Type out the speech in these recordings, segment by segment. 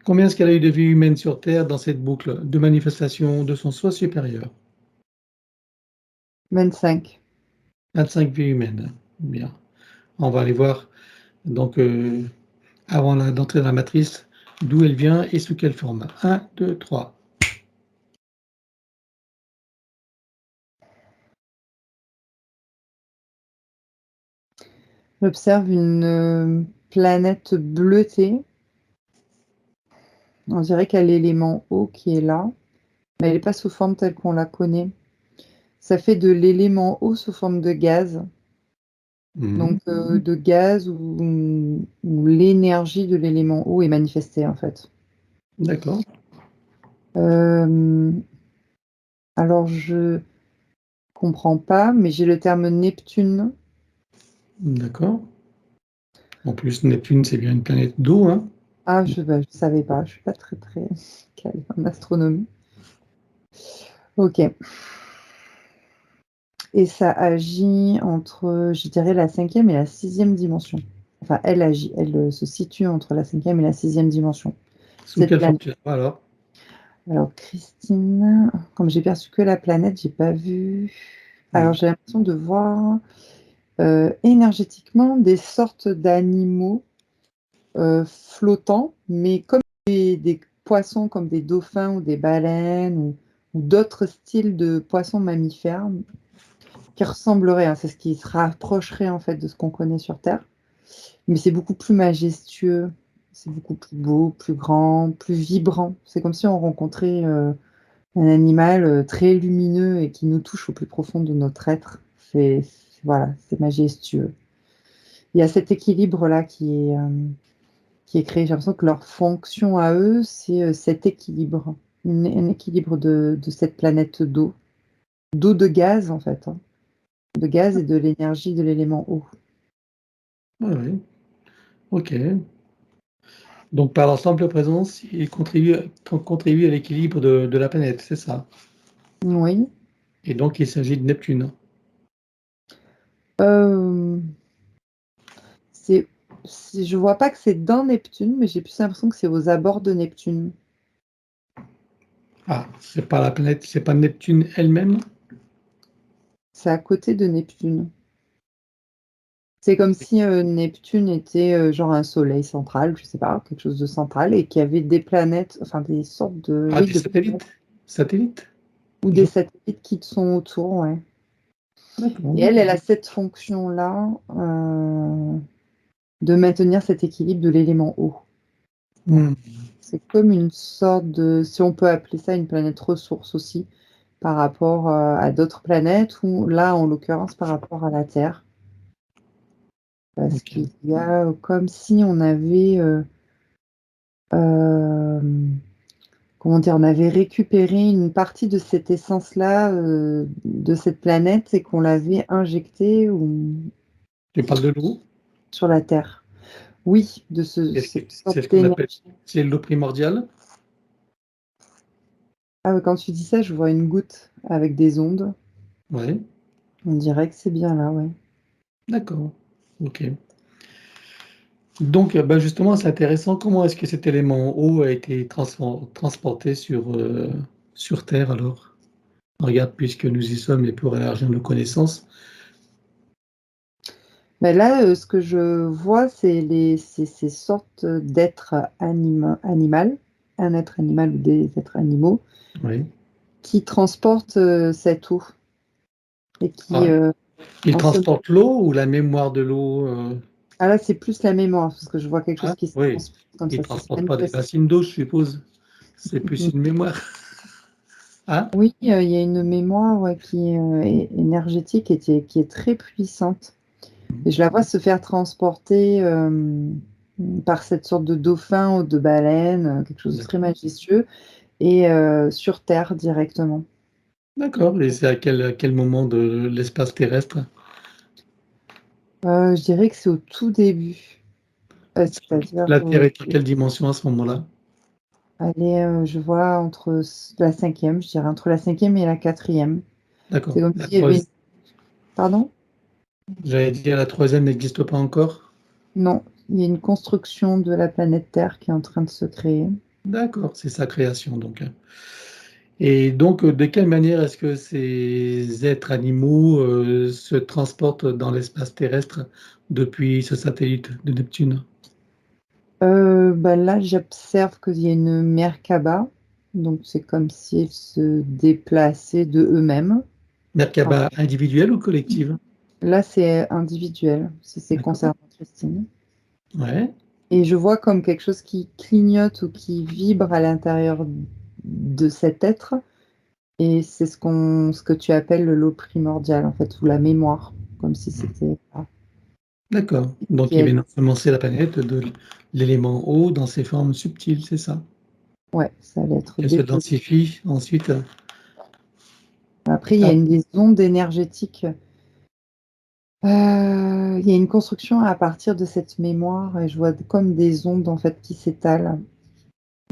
Combien est-ce qu'elle a eu de vies humaines sur Terre dans cette boucle de manifestation de son soi supérieur? 25. 25 vies humaines. Bien. On va aller voir donc avant d'entrer dans la matrice, d'où elle vient et sous quelle forme. 1, 2, 3. J'observe une planète bleutée. On dirait qu'il y a l'élément eau qui est là, mais elle n'est pas sous forme telle qu'on la connaît. Ça fait de l'élément eau sous forme de gaz. Donc de gaz où l'énergie de l'élément eau est manifestée en fait. D'accord. Alors je comprends pas, mais j'ai le terme Neptune. D'accord. En plus, Neptune, c'est bien une planète d'eau, hein? Ah, je savais pas, je suis pas très calée en astronomie. Ok. Et ça agit entre, je dirais, la 5e et la 6e dimension. Enfin, elle agit, elle se situe entre la 5e et la 6e dimension. Sous Cette quelle forme planète. tu la vois alors? Alors, Christine, comme j'ai perçu que la planète, j'ai pas vu. Alors, j'ai l'impression de voir énergétiquement des sortes d'animaux flottants, mais comme des poissons, comme des dauphins ou des baleines ou d'autres styles de poissons mammifères qui ressembleraient, hein, c'est ce qui se rapprocherait en fait de ce qu'on connaît sur Terre. Mais c'est beaucoup plus majestueux, c'est beaucoup plus beau, plus grand, plus vibrant. C'est comme si on rencontrait un animal très lumineux et qui nous touche au plus profond de notre être. Voilà, c'est majestueux. Il y a cet équilibre-là qui est créé. J'ai l'impression que leur fonction à eux, c'est cet équilibre, un équilibre de cette planète d'eau de gaz en fait, hein, de gaz et de l'énergie de l'élément eau. Oui, oui. OK. Donc par leur simple présence, ils contribuent à l'équilibre de la planète, c'est ça? Oui. Et donc il s'agit de Neptune. Euh, je vois pas que c'est dans Neptune, mais j'ai plus l'impression que c'est aux abords de Neptune. Ah, c'est pas la planète, c'est pas Neptune elle-même? C'est à côté de Neptune. C'est comme si Neptune était genre un soleil central, je sais pas, quelque chose de central, et qu'il y avait des planètes, enfin des sortes de, Ah, oui, des de satellites? Satellites? ou Je des satellites qui sont autour, ouais. Et D'accord. elle a cette fonction-là de maintenir cet équilibre de l'élément eau. Voilà. Mmh. C'est comme une sorte de, si on peut appeler ça une planète ressource aussi, par rapport à d'autres planètes, ou là, en l'occurrence, par rapport à la Terre. Parce OK. qu'il y a comme si on avait, euh, comment dire, on avait récupéré une partie de cette essence-là, de cette planète, et qu'on l'avait injectée Tu parles de l'eau? sur la Terre. Oui, de Est-ce que cette c'est sorte ce qu'on appelle d'énergie. c'est l'eau primordiale? Ah ouais, quand tu dis ça, je vois une goutte avec des ondes. Oui. On dirait que c'est bien là, ouais. D'accord. OK. Donc, bah, justement, c'est intéressant. Comment est-ce que cet élément eau a été transporté sur Terre alors? Regarde, puisque nous y sommes et pour élargir nos connaissances. Mais là, ce que je vois, c'est ces sortes d'êtres animal, un être animal ou des êtres animaux Oui. qui transportent cette eau et qui, Ah, il en ce transporte l'eau ou la mémoire de l'eau? ah là, c'est plus la mémoire, parce que je vois quelque chose Ah, qui se oui. transporte comme Il ça, ça se transporte pas des manifeste. racines d'eau, je suppose. C'est plus une mémoire. Hein? Oui, il y a une mémoire, ouais, qui est énergétique et qui est très puissante. Et je la vois se faire transporter par cette sorte de dauphin ou de baleine, quelque chose de très D'accord. majestueux, et sur Terre directement. D'accord. Et c'est à quel moment de l'espace terrestre? Je dirais que c'est au tout début, c'est-à-dire, La Terre est à quelle dimension à ce moment-là? allez, je vois entre la 5e, je dirais entre la 5e et la 4e. C'est D'accord. comme s'il y avait une... Pardon? J'allais dire la troisième n'existe pas encore. Non, il y a une construction de la planète Terre qui est en train de se créer. D'accord, c'est sa création donc, hein. Et donc, de quelle manière est-ce que ces êtres animaux, se transportent dans l'espace terrestre depuis ce satellite de Neptune? Bah, là, j'observe qu'il y a une Merkaba, donc c'est comme si ils se déplaçaient de eux-mêmes. Enfin, Merkaba individuelle ou collective? là, c'est individuel, si c'est D'accord. concernant Christine. Ouais. Et je vois comme quelque chose qui clignote ou qui vibre à l'intérieur de cet être. Et c'est ce que tu appelles le lot primordial, en fait, ou la mémoire, comme si Mmh. c'était ça. D'accord. Donc Qui il est, vient influencer la planète de l'élément eau dans ses formes subtiles, c'est ça? ouais, ça allait être Qu'elle se déposé. densifie ensuite, Après, il y a ah, des ondes énergétiques. Il y a une construction à partir de cette mémoire, et je vois comme des ondes, en fait, qui s'étalent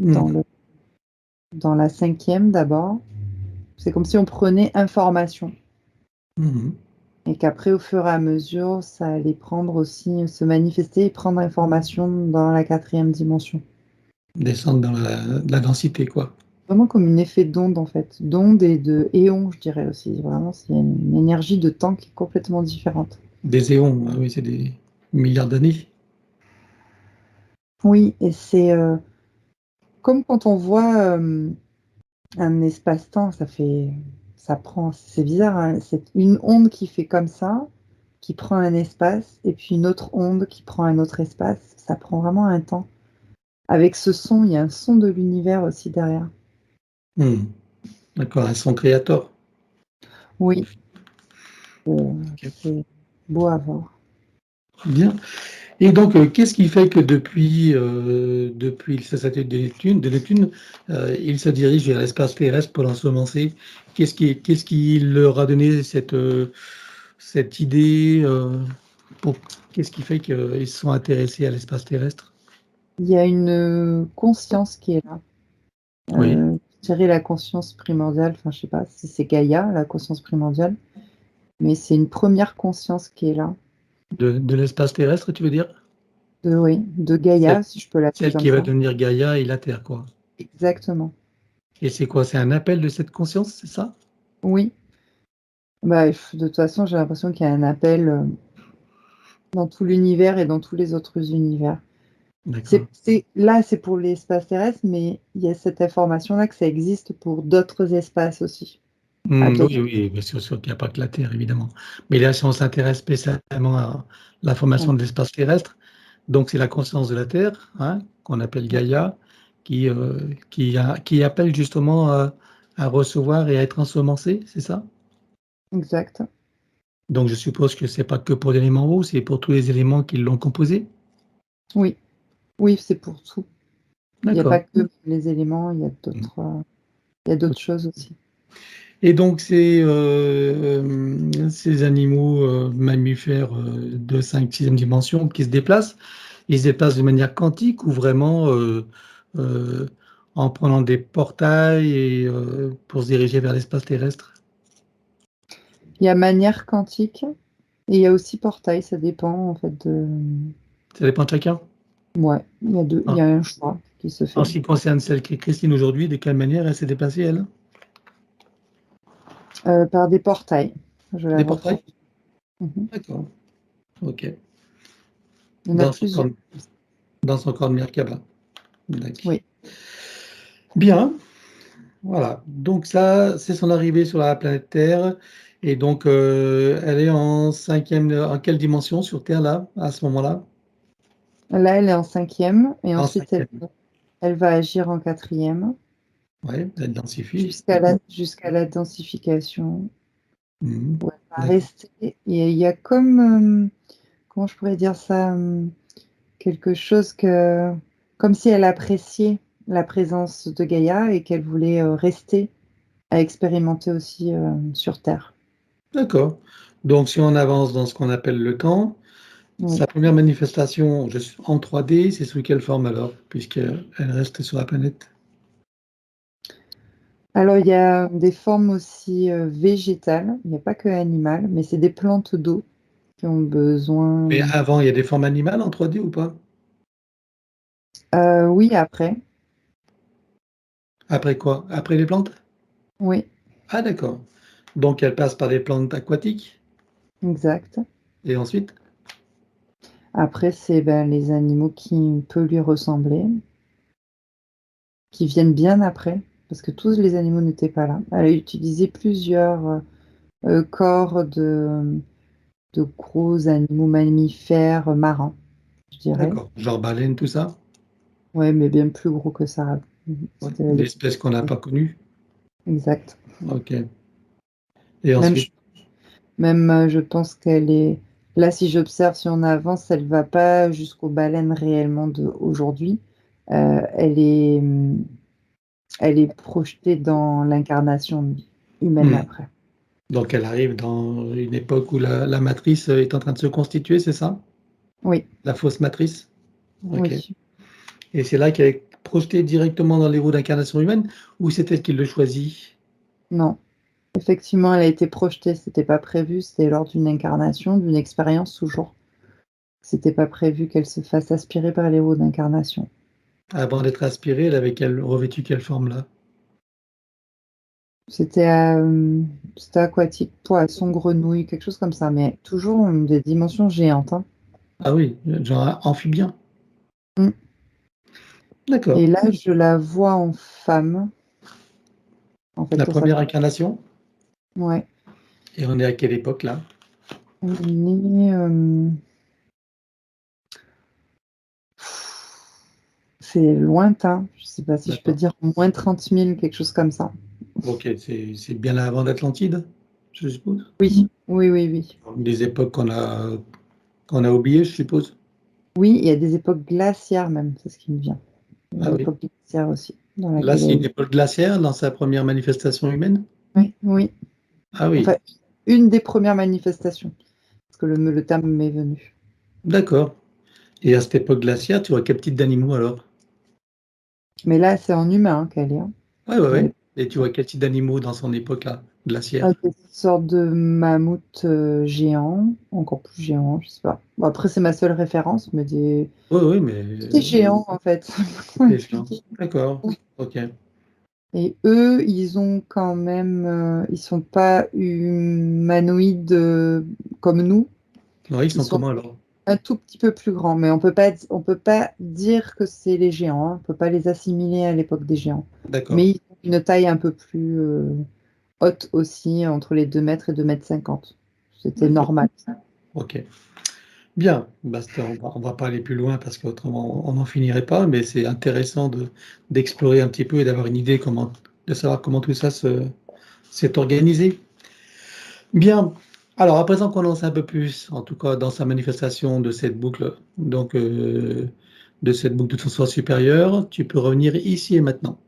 dans mmh, dans la 5e d'abord. C'est comme si on prenait information. mmh. Et qu'après, au fur et à mesure, ça allait prendre aussi, se manifester et prendre information dans la 4e dimension. Descendre dans la densité, quoi. Vraiment comme un effet d'onde, en fait. D'onde et de éon, je dirais aussi. Vraiment, c'est une énergie de temps qui est complètement différente. Des éons, ah oui, c'est des milliards d'années. Oui, et c'est comme quand on voit un espace-temps, c'est bizarre, hein, c'est une onde qui fait comme ça, qui prend un espace, et puis une autre onde qui prend un autre espace. Ça prend vraiment un temps. Avec ce son, il y a un son de l'univers aussi derrière. Mmh. D'accord, un son créateur. Oui, OK. c'est beau à voir. Bien. Et donc, qu'est-ce qui fait que depuis ce satellite de Neptune, il se dirige vers l'espace terrestre pour l'ensemencer? Qu'est-ce qui leur a donné cette idée, pour qu'est-ce qui fait qu'ils se sont intéressés à l'espace terrestre? Il y a une conscience qui est là. Oui, Je dirais la conscience primordiale, enfin, je sais pas si c'est Gaïa, la conscience primordiale, mais c'est une première conscience qui est là. de l'espace terrestre, tu veux dire? Oui, de Celle Gaïa, si je peux l'appeler celle comme qui va ça. devenir Gaïa et la Terre, quoi. Exactement. Et c'est quoi? C'est un appel de cette conscience, c'est ça? Oui. Bah, de toute façon, j'ai l'impression qu'il y a un appel, dans tout l'univers et dans tous les autres univers. D'accord. C'est pour l'espace terrestre, mais il y a cette information-là que ça existe pour d'autres espaces aussi, à Mmh, d'autres oui, oui, bien sûr qu'il y a pas que la Terre, évidemment. Mais là, si on s'intéresse spécialement à la ouais, formation de l'espace terrestre, donc c'est la conscience de la Terre, hein, qu'on appelle ouais, Gaïa, qui appelle justement à recevoir et à être ensemencée, c'est ça? exact. Donc je suppose que c'est pas que pour l'élément eau, c'est pour tous les éléments qui l'ont composé? Oui, oui, c'est pour tout. Il y a pas D'accord. que les éléments, Mmh. il y a d'autres choses aussi. Et donc ces animaux, mammifères, de 5e dimension qui se déplacent, ils se déplacent de manière quantique ou vraiment, heu, en prenant des portails et pour se diriger vers l'espace terrestre? Il y a manière quantique et il y a aussi portail, ça dépend en fait de Ça dépend de chacun? ouais, il y En a un choix qui se en fait. ce qui concerne celle qui est Christine aujourd'hui, de quelle manière elle s'est déplacée elle? Par des portails, je la Des vois faire. portails? Mmh. D'accord, OK. Il y en a Dans son plusieurs. corps dans son corps de Merkaba. Dac. Oui. Bien. Voilà, donc ça, c'est son arrivée sur la planète Terre et donc elle est en quelle dimension sur Terre là, à ce moment-là? Là, elle est en 5e et En ensuite 5e. elle va agir en 4e Ouais, elle densifie. jusqu'à la densification Mmh. où elle va D'accord. rester et il y a comme, comment je pourrais dire ça? Quelque chose que comme si elle appréciait la présence de Gaïa et qu'elle voulait, rester à expérimenter aussi, sur terre. D'accord. Donc si on avance dans ce qu'on appelle le temps, Oui. sa première manifestation en 3D, c'est sous quelle forme alors? Puisqu'elle reste sur la planète? Alors il y a des formes aussi, végétales, il n'y a pas que animales, mais c'est des plantes d'eau qui ont Mais besoin avant, il y a des formes animales en 3D ou pas? oui après. Après quoi? Après les plantes? Oui, Ah d'accord. Donc elle passe par les plantes aquatiques exact. et ensuite? Après, c'est ben, les animaux qui peuvent lui ressembler, qui viennent bien après, parce que tous les animaux n'étaient pas là. Elle a utilisé plusieurs corps de gros animaux mammifères marins, je dirais. D'accord. Genre baleine, tout ça? Ouais, mais bien plus gros que ça. Ouais. C'était les- L'espèce qu'on n'a pas connue? Exact. Ok. Et Même, ensuite? je pense qu'elle est... Là, si j'observe, si on avance, elle va pas jusqu'aux baleines réellement d'aujourd'hui. Elle est, elle est projetée dans l'incarnation humaine Hmm. après. Donc elle arrive dans une époque où la matrice est en train de se constituer, c'est ça? Oui, La fausse matrice? Ok. oui, Et c'est là qu'elle est projetée directement dans les roues d'incarnation humaine ou c'est elle qui le choisit? non. Effectivement, elle a été projetée, c'était pas prévu, c'était lors d'une incarnation, d'une expérience toujours. C'était pas prévu qu'elle se fasse aspirer par les roues d'incarnation. Avant d'être aspirée, elle avait revêtu quelle forme là? C'était c'était aquatique, poisson, grenouille, quelque chose comme ça, mais toujours des dimensions géantes, hein. Ah oui, genre amphibien. Mm. Et D'accord. là, je la vois en femme, en fait, La pour sa première incarnation? ouais. Et on est à quelle époque là? On est, c'est lointain, je sais pas si je peux D'accord. dire moins 30 000, quelque chose comme ça. Ok, c'est bien là avant l'Atlantide, je suppose. Oui, oui, oui, oui. Des époques qu'on a oubliées, je suppose. Oui, il y a des époques glaciaires même, c'est ce qui me vient. Ah Une oui. époque glaciaire aussi, dans Là, laquelle c'est elle une époque glaciaire dans sa première manifestation humaine. oui, oui. Ah Enfin, oui, une des premières manifestations, parce que le terme m'est venu. d'accord. Et à cette époque glaciaire, tu vois quel type d'animaux alors? Mais là, c'est en humain hein, qu'elle est, hein, Ouais, ouais, dans ouais. les Et tu vois quel type d'animaux dans son époque là, glaciaire? des sortes de mammouths géants, encore plus géants, je sais pas. Bon, après, c'est ma seule référence, mais Oui, oui, mais des géants, en fait. Comment des chiens. expliquer? D'accord. Ok. Et eux, ils ont quand même, ils sont pas humanoïdes comme nous. Ouais, ils Ils sont sont comment alors? un tout petit peu plus grands, mais on peut pas dire que c'est les géants, hein. On peut pas les assimiler à l'époque des géants. D'accord. Mais ils ont une taille un peu plus haute aussi, entre les 2 mètres et 2,50 m. C'était D'accord. normal. Ok. Bien. Basta, on va pas aller plus loin parce qu'autrement on n'en finirait pas, mais c'est intéressant d'explorer un petit peu et d'avoir une idée de savoir comment tout ça s'est organisé. Bien. Alors, à présent qu'on en sait un peu plus, en tout cas dans sa manifestation de cette boucle, donc de cette boucle de ton soi supérieur, tu peux revenir ici et maintenant.